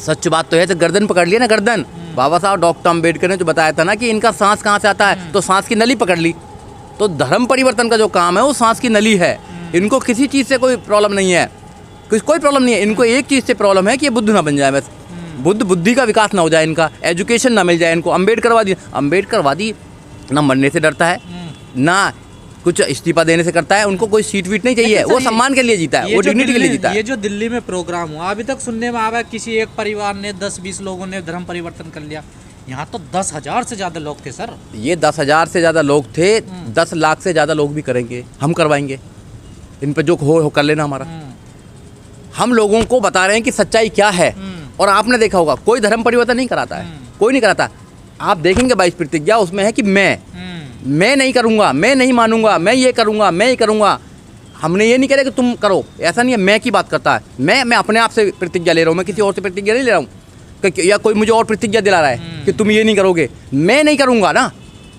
सच बात तो है, तो गर्दन पकड़ लिया ना, गर्दन। बाबा साहब डॉक्टर अम्बेडकर ने जो बताया था ना कि इनका सांस कहाँ से आता है, तो सांस की नली पकड़ ली। तो धर्म परिवर्तन का जो काम है वो सांस की नली है। इनको किसी चीज़ से कोई प्रॉब्लम नहीं है, कोई प्रॉब्लम नहीं है। इनको एक चीज़ से प्रॉब्लम है कि ये बुद्ध ना बन जाए, बस बुद्धि का विकास ना हो जाए, इनका एजुकेशन ना मिल जाए इनको। अम्बेडकरवादी ना मरने से डरता है, ना कुछ इस्तीफा देने से करता है। उनको कोई सीट वीट नहीं चाहिए, वो सम्मान के लिए जीता है, वो डिग्निटी के लिए जीता है। ये जो दिल्ली में प्रोग्राम हुआ, अभी तक सुनने में आया किसी एक परिवार ने 10-20 लोगों ने धर्म परिवर्तन कर लिया। यहाँ तो 10,000 से ज्यादा लोग थे सर। ये 10,000 से ज्यादा लोग थे, 10 लाख से ज्यादा लोग भी करेंगे, हम करवाएंगे। इन पर जो हो कर लेना हमारा। हम लोगों को बता रहे हैं कि सच्चाई क्या है। और आपने देखा होगा कोई धर्म परिवर्तन नहीं कराता है, कोई नहीं कराता। आप देखेंगे 22 प्रतिज्ञा, उसमें है कि मैं नहीं करूँगा, मैं नहीं मानूंगा, मैं ये करूँगा, मैं ये करूँगा। हमने ये नहीं कह रहे कि तुम करो, ऐसा नहीं है। मैं की बात करता है, मैं अपने आप से प्रतिज्ञा ले रहा हूँ, मैं किसी और से प्रतिज्ञा नहीं ले रहा हूँ। या कोई मुझे और प्रतिज्ञा दिला रहा है कि तुम ये नहीं करोगे, मैं नहीं करूँगा ना।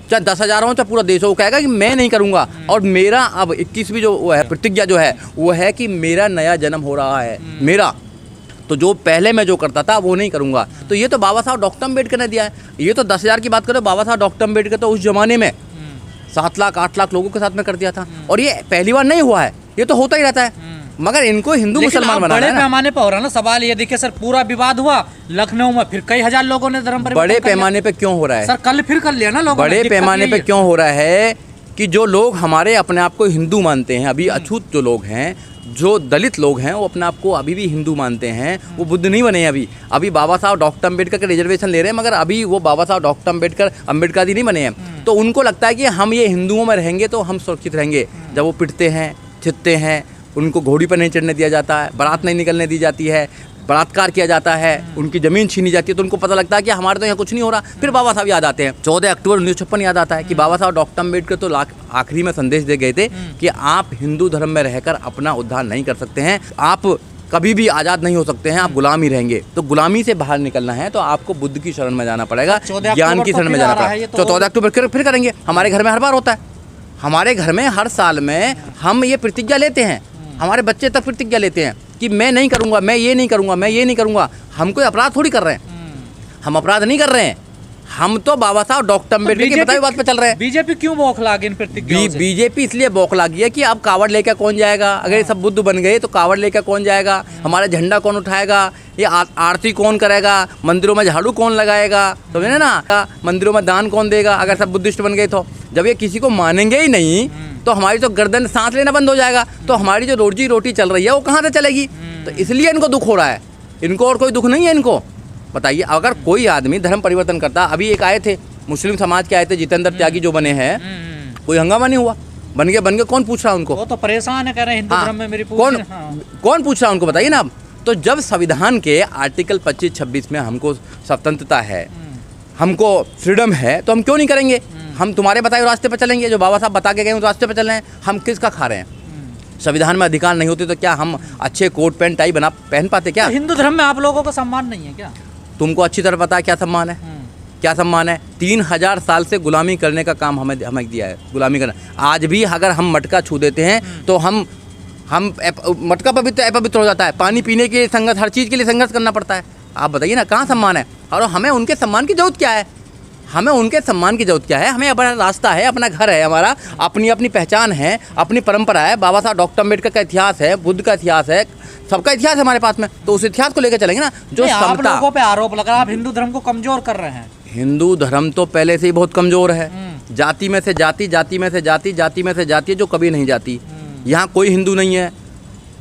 चाहे 10,000 हो, चाहे पूरा देश हो, वो कहेगा कि मैं नहीं करूँगा। और मेरा अब 21वीं जो वो है प्रतिज्ञा जो है, वो है कि मेरा नया जन्म हो रहा है, मेरा। तो जो पहले मैं जो करता था वो नहीं करूँगा। तो ये तो बाबा साहब डॉक्टर अम्बेडकर ने दिया है। ये तो 10,000 की बात करो, बाबा साहब डॉक्टर अम्बेडकर तो उस जमाने में 7 लाख 8 लाख लोगों के साथ में कर दिया था। और ये पहली बार नहीं हुआ है, ये तो होता ही रहता है। मगर इनको हिंदू मुसलमान बनाना है। बड़े पैमाने पर हो रहा है ना सवाल। ये देखिए सर, पूरा विवाद हुआ लखनऊ में, फिर कई हजार लोगों ने धर्म परिवर्तन। बड़े पैमाने पे क्यों हो रहा है सर? कल फिर कर लिया ना लोगों ने। बड़े पैमाने पे क्यों हो रहा है कि जो लोग हमारे अपने आप को हिंदू मानते हैं, अभी अछूत जो लोग हैं, जो दलित लोग हैं, वो अपने आप को अभी भी हिंदू मानते हैं, वो बुद्ध नहीं बने अभी बाबा साहब डॉक्टर अम्बेडकर के रिजर्वेशन ले रहे हैं, मगर अभी वो बाबा साहब डॉक्टर अम्बेडकर नहीं बने हैं। तो उनको लगता है कि हम ये हिंदुओं में रहेंगे तो हम सुरक्षित रहेंगे। जब वो पिटते हैं, छिदते हैं, उनको घोड़ी पर नहीं चढ़ने दिया जाता है, बारात नहीं निकलने दी जाती है, बलात्कार किया जाता है, उनकी ज़मीन छीनी जाती है, तो उनको पता लगता है कि हमारे तो यहाँ कुछ नहीं हो रहा। फिर बाबा साहब याद आते हैं। 14 अक्टूबर 1956 याद आता है कि बाबा साहब डॉक्टर अम्बेडकर तो आखिरी में संदेश दे गए थे कि आप हिंदू धर्म में रहकर अपना उद्धार नहीं कर सकते हैं, आप कभी भी आज़ाद नहीं हो सकते हैं, आप गुलाम ही रहेंगे। तो गुलामी से बाहर निकलना है तो आपको बुद्ध की शरण में जाना पड़ेगा, ज्ञान की शरण में जाना पड़ेगा। तो 14 अक्टूबर फिर करेंगे। हमारे घर में हर बार होता है, हमारे घर में हर साल में हम ये प्रतिज्ञा लेते हैं, हमारे बच्चे तक प्रतिज्ञा लेते हैं कि मैं नहीं करूँगा, मैं ये नहीं करूँगा, मैं ये नहीं करूँगा। हम कोई अपराध थोड़ी कर रहे हैं, हम अपराध नहीं कर रहे हैं, हम तो बाबा साहब डॉक्टर अम्बेडकर की बताई बात पे चल रहे हैं। बीजेपी क्यों बौखला गई इन प्रतिज्ञाओं से? बीजेपी इसलिए बौखला गई है कि अब कावड़ लेकर कौन जाएगा। अगर ये सब बुद्ध बन गए तो कावड़ लेकर कौन जाएगा, हमारा झंडा कौन उठाएगा, ये आरती कौन करेगा, मंदिरों में झाड़ू कौन लगाएगा, समझे ना, मंदिरों में दान कौन देगा अगर सब बुद्धिस्ट बन गए तो। जब ये किसी को मानेंगे ही नहीं तो हमारी तो गर्दन सांस लेना बंद हो जाएगा, तो हमारी जो रोजी रोटी चल रही है वो कहाँ से चलेगी। तो इसलिए इनको दुख हो रहा है, इनको और कोई दुख नहीं है इनको। बताइए, अगर कोई आदमी धर्म परिवर्तन करता, अभी एक आए थे मुस्लिम समाज के आए थे जितेंद्र त्यागी जो बने हैं, कोई हंगामा नहीं हुआ, बन गए, कौन पूछ रहा है उनको? वो तो परेशान है, कह रहे हैं हिंदू धर्म में मेरी कौन पूछ रहा है उनको, बताइए ना। तो जब संविधान के आर्टिकल 25-26 में हमको स्वतंत्रता है, हमको फ्रीडम है, तो हम क्यों नहीं करेंगे? हम तुम्हारे बताए रास्ते पर चलेंगे, जो बाबा साहब बता के गए उस रास्ते पर चल रहे हैं। हम किसका खा रहे हैं? संविधान में अधिकार नहीं होते तो क्या हम अच्छे कोट पैंट टाई पहन पाते क्या? तो हिंदू धर्म में आप लोगों का सम्मान नहीं है क्या? तुमको अच्छी तरह पता है क्या सम्मान है, क्या सम्मान है। 3000 साल से गुलामी करने का काम हमें दिया है, गुलामी करना। आज भी अगर हम मटका छू देते हैं तो हम मटका अपवित्र हो जाता है, पानी पीने के लिए संघर्ष, हर चीज़ के लिए संघर्ष करना पड़ता है। आप बताइए ना, कहाँ सम्मान है? और हमें उनके सम्मान की जरूरत क्या है? हमें उनके सम्मान की जरूरत क्या है? हमें अपना रास्ता है, अपना घर है, हमारा अपनी पहचान है, अपनी परंपरा है। बाबा साहब डॉक्टर अम्बेडकर का इतिहास है, बुद्ध का इतिहास है, सबका इतिहास है हमारे पास में, तो उस इतिहास को लेकर चलेंगे ना। जो आप लोगों पे आरोप लग रहा है आप हिंदू धर्म को कमजोर कर रहे हैं। हिंदू धर्म तो पहले से ही बहुत कमजोर है। जाति में से जाति, जाति में से जाति, जाति में से जाति जो कभी नहीं जाती। यहाँ कोई हिंदू नहीं है,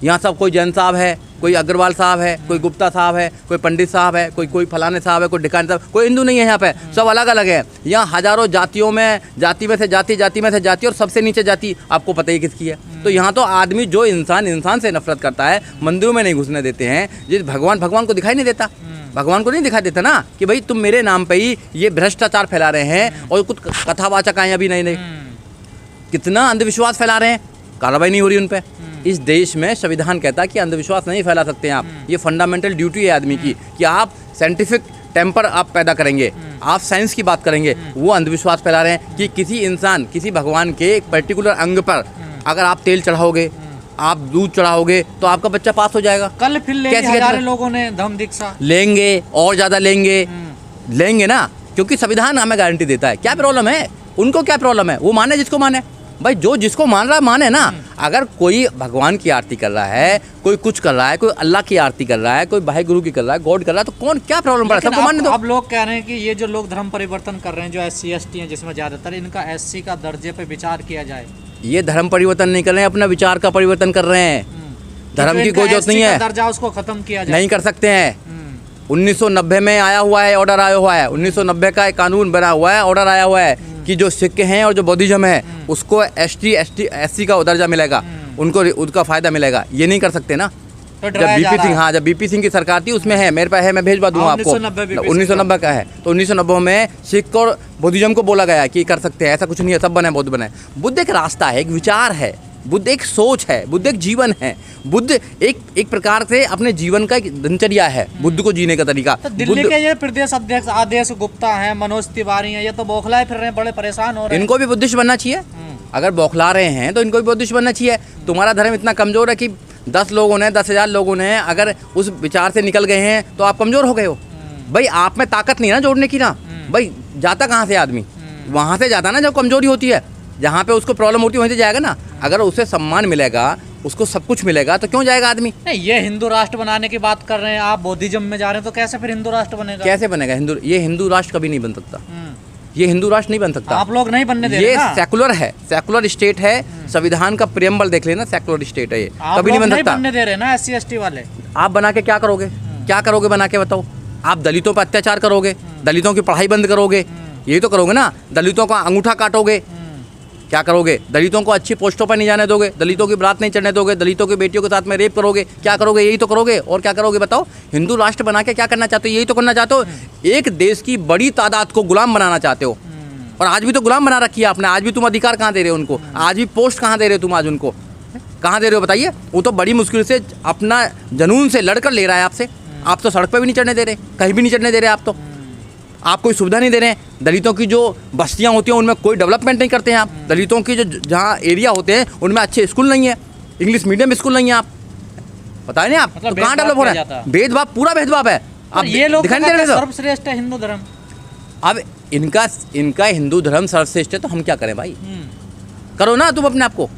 यहाँ सब कोई जैन साहब है, कोई अग्रवाल साहब है, कोई गुप्ता साहब है, कोई पंडित साहब है, कोई फलाने साहब है, कोई ढिकाने साहब, कोई हिंदू नहीं है यहाँ पे, सब अलग अलग है। यहाँ हजारों जातियों में, जाति में से जाति, जाति में से जाति, और सबसे नीचे जाति आपको पता ही किसकी है। तो यहाँ तो आदमी जो इंसान से नफरत करता है, मंदिरों में नहीं घुसने देते हैं, जिस भगवान को दिखाई नहीं देता, भगवान को नहीं दिखाई देता ना कि भाई तुम मेरे नाम पे ही ये भ्रष्टाचार फैला रहे हैं, और कुछ कथावाचक आए अभी नहीं, कितना अंधविश्वास फैला रहे हैं, कार्रवाई नहीं हो रही उन पे। इस देश में संविधान कहता है कि अंधविश्वास नहीं फैला सकते हैं आप, ये फंडामेंटल ड्यूटी है आदमी की कि आप साइंटिफिक टेम्पर आप पैदा करेंगे, आप साइंस की बात करेंगे। वो अंधविश्वास फैला रहे हैं कि किसी इंसान, किसी भगवान के एक पर्टिकुलर अंग पर अगर आप तेल चढ़ाओगे आप दूध चढ़ाओगे तो आपका बच्चा पास हो जाएगा। कल फिर ले कैसे हजारों कैसे? लोगों ने धम्म दीक्षा लेंगे और ज़्यादा लेंगे ना, क्योंकि संविधान हमें गारंटी देता है। क्या प्रॉब्लम है उनको, क्या प्रॉब्लम है? वो माने जिसको माने भाई, जो जिसको मान रहा है माने ना। अगर कोई भगवान की आरती कर रहा है, कोई कुछ कर रहा है, कोई अल्लाह की आरती कर रहा है, कोई भाई गुरु की कर रहा है, गॉड कर रहा है, तो कौन क्या प्रॉब्लम पड़ा? सबको मानने दो। अब लोग कह रहे हैं कि ये जो लोग धर्म परिवर्तन कर रहे हैं, जो SC ST हैं जिसमें ज़्यादातर, इनका SC का दर्जे पे विचार किया जाए। ये धर्म परिवर्तन नहीं कर रहे हैं, अपना विचार का परिवर्तन कर रहे हैं। धर्म की कोई जरूरत नहीं है, दर्जा उसको खत्म किया जाए। नहीं कर सकते हैं। 1990 में आया हुआ है, ऑर्डर आया हुआ है, 1990 का एक कानून बना हुआ है, ऑर्डर आया हुआ है कि जो सिख हैं और जो बौद्धिज्म है उसको ST SC का दर्जा मिलेगा, उनको उसका फायदा मिलेगा। ये नहीं कर सकते ना। तो जब BP सिंह, हाँ जब BP सिंह की सरकार थी उसमें है, मेरे पास है, मैं भेजवा दूंगा आपको। 1990 का है। तो 1990 में सिख और बौद्धिज्म को बोला गया कि कर सकते हैं, ऐसा कुछ नहीं है, सब बने बौद्ध बने। बुद्ध एक रास्ता है, एक विचार है, बुद्ध एक सोच है, बुद्ध एक जीवन है, बुद्ध एक प्रकार से अपने जीवन का एक दिनचर्या है, बुद्ध को जीने का तरीका। तो दिल्ली के ये प्रदेश अध्यक्ष आदेश गुप्ता हैं, मनोज तिवारी हैं, ये तो बौखलाए फिर रहे हैं, बड़े परेशान हो रहे हैं। इनको भी बुद्धिस्ट बनना चाहिए। अगर बौखला रहे हैं तो इनको भी बुद्धिस्ट बनना चाहिए। तुम्हारा धर्म इतना कमजोर है कि 10 लोगों ने, 10,000 लोगों ने अगर उस विचार से निकल गए हैं तो आप कमजोर हो गए हो। भाई आप में ताकत नहीं है ना जोड़ने की ना। भाई जाता कहाँ से आदमी? वहाँ से जाता ना जब कमजोरी होती है, जहाँ पे उसको प्रॉब्लम होती है वहीं से जाएगा ना। अगर उसे सम्मान मिलेगा, उसको सब कुछ मिलेगा तो क्यों जाएगा आदमी? नहीं, ये हिंदू राष्ट्र बनाने की बात कर रहे हैं, आप बौद्धिज्म में जा रहे हैं, तो कैसे फिर हिंदू राष्ट्र बनेगा? कैसे बनेगा हिंदू? ये हिंदू राष्ट्र कभी नहीं बन सकता। ये हिंदू राष्ट्र नहीं बन सकता। आप लोग नहीं बनने दे ये रहे ना। सेकुलर है, सेकुलर स्टेट है। संविधान का प्रेम्बल देख लेना, सेकुलर स्टेट है ये, कभी नहीं बन नहीं सकता। बनने दे रहे ना SC ST वाले। आप बना के क्या करोगे? क्या करोगे बना के बताओ? आप दलितों पर अत्याचार करोगे, दलितों की पढ़ाई बंद करोगे, यही तो करोगे ना। दलितों का अंगूठा काटोगे, क्या करोगे? दलितों को अच्छी पोस्टों पर नहीं जाने दोगे, दलितों की बात नहीं चढ़ने दोगे, दलितों की बेटियों के साथ में रेप करोगे, क्या करोगे? यही तो करोगे। और क्या करोगे बताओ? हिंदू राष्ट्र बना के क्या करना चाहते हो? यही तो करना चाहते हो। एक देश की बड़ी तादाद को गुलाम बनाना चाहते हो, और आज भी तो गुलाम बना रखी है आपने। आज भी तुम अधिकार कहाँ दे रहे हो उनको? आज भी पोस्ट कहाँ दे रहे हो तुम? आज उनको कहाँ दे रहे हो बताइए? वो तो बड़ी मुश्किल से अपना जनून से लड़कर ले रहा है आपसे। आप तो सड़क पर भी नहीं चढ़ने दे रहे, कहीं भी नहीं चढ़ने दे रहे आप तो। आप कोई सुविधा नहीं दे रहे हैं। दलितों की जो बस्तियां होती हैं उनमें कोई डेवलपमेंट नहीं करते हैं आप। दलितों की जो जहाँ एरिया होते हैं उनमें अच्छे स्कूल नहीं है, इंग्लिश मीडियम स्कूल नहीं है। आप पता नहीं आप मतलब तो कहाँ डेवलप हो रहा है? भेदभाव, पूरा भेदभाव है। आप ये लोग दिखाई नहीं दे रहे? सर्वश्रेष्ठ है हिंदू धर्म। अब इनका हिंदू धर्म सर्वश्रेष्ठ है तो हम क्या करें भाई? करो ना तुम अपने आप को।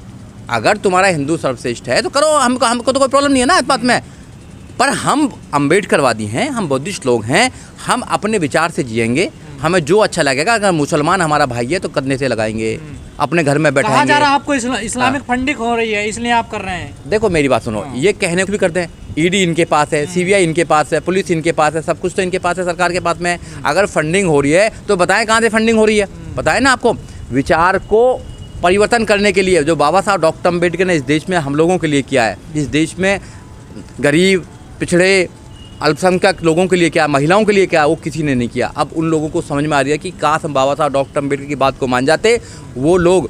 अगर तुम्हारा हिंदू सर्वश्रेष्ठ है तो करो, हमको तो कोई प्रॉब्लम नहीं है ना इस बात में। पर हम अम्बेडकरवादी हैं, हम बुद्धिस्ट लोग हैं, हम अपने विचार से जिएंगे। हमें जो अच्छा लगेगा, अगर मुसलमान हमारा भाई है तो कंधे से लगाएंगे, अपने घर में बैठाएंगे। कहा जा रहा है आपको इस्लामिक फंडिंग हो रही है, इसलिए आप कर रहे हैं। देखो मेरी बात सुनो, ये कहने को भी करते हैं। ED इनके पास है, CBI इनके पास है, पुलिस इनके पास है, सब कुछ तो इनके पास है, सरकार के पास में है। अगर फंडिंग हो रही है तो बताएं कहाँ से फंडिंग हो रही है? बताएं ना आपको। विचार को परिवर्तन करने के लिए जो बाबा साहब डॉक्टर अम्बेडकर ने इस देश में हम लोगों के लिए किया है, इस देश में गरीब, पिछड़े, अल्पसंख्यक लोगों के लिए क्या, महिलाओं के लिए क्या, वो किसी ने नहीं किया। अब उन लोगों को समझ में आ रही है कि काश हम बाबा साहब डॉक्टर अम्बेडकर की बात को मान जाते। वो लोग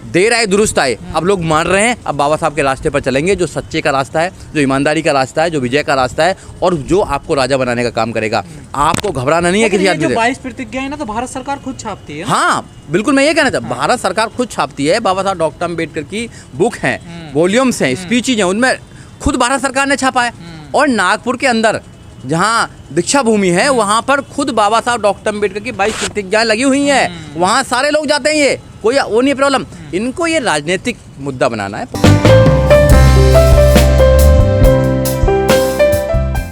देर आए दुरुस्त आए, अब लोग मान रहे हैं। अब बाबा साहब के रास्ते पर चलेंगे, जो सच्चे का रास्ता है, जो ईमानदारी का रास्ता है, जो विजय का रास्ता है, और जो आपको राजा बनाने का काम करेगा। आपको घबराना नहीं है किसी आदमी से। 22 प्रतिज्ञा है ना, तो भारत सरकार खुद छापती है। हाँ बिल्कुल, मैं ये कहना चाहता हूँ, भारत सरकार खुद छापती है। बाबा साहब डॉक्टर अम्बेडकर की बुक हैं, वॉल्यूम्स हैं, स्पीचेज हैं, उनमें खुद भारत सरकार ने छापा है। और नागपुर के अंदर जहाँ दीक्षा भूमि है वहाँ पर खुद बाबा साहब डॉक्टर अम्बेडकर की 22 प्रतिज्ञाएं लगी हुई हैं। वहाँ सारे लोग जाते हैं। ये कोई वो नहीं प्रॉब्लम। इनको ये राजनीतिक मुद्दा बनाना है।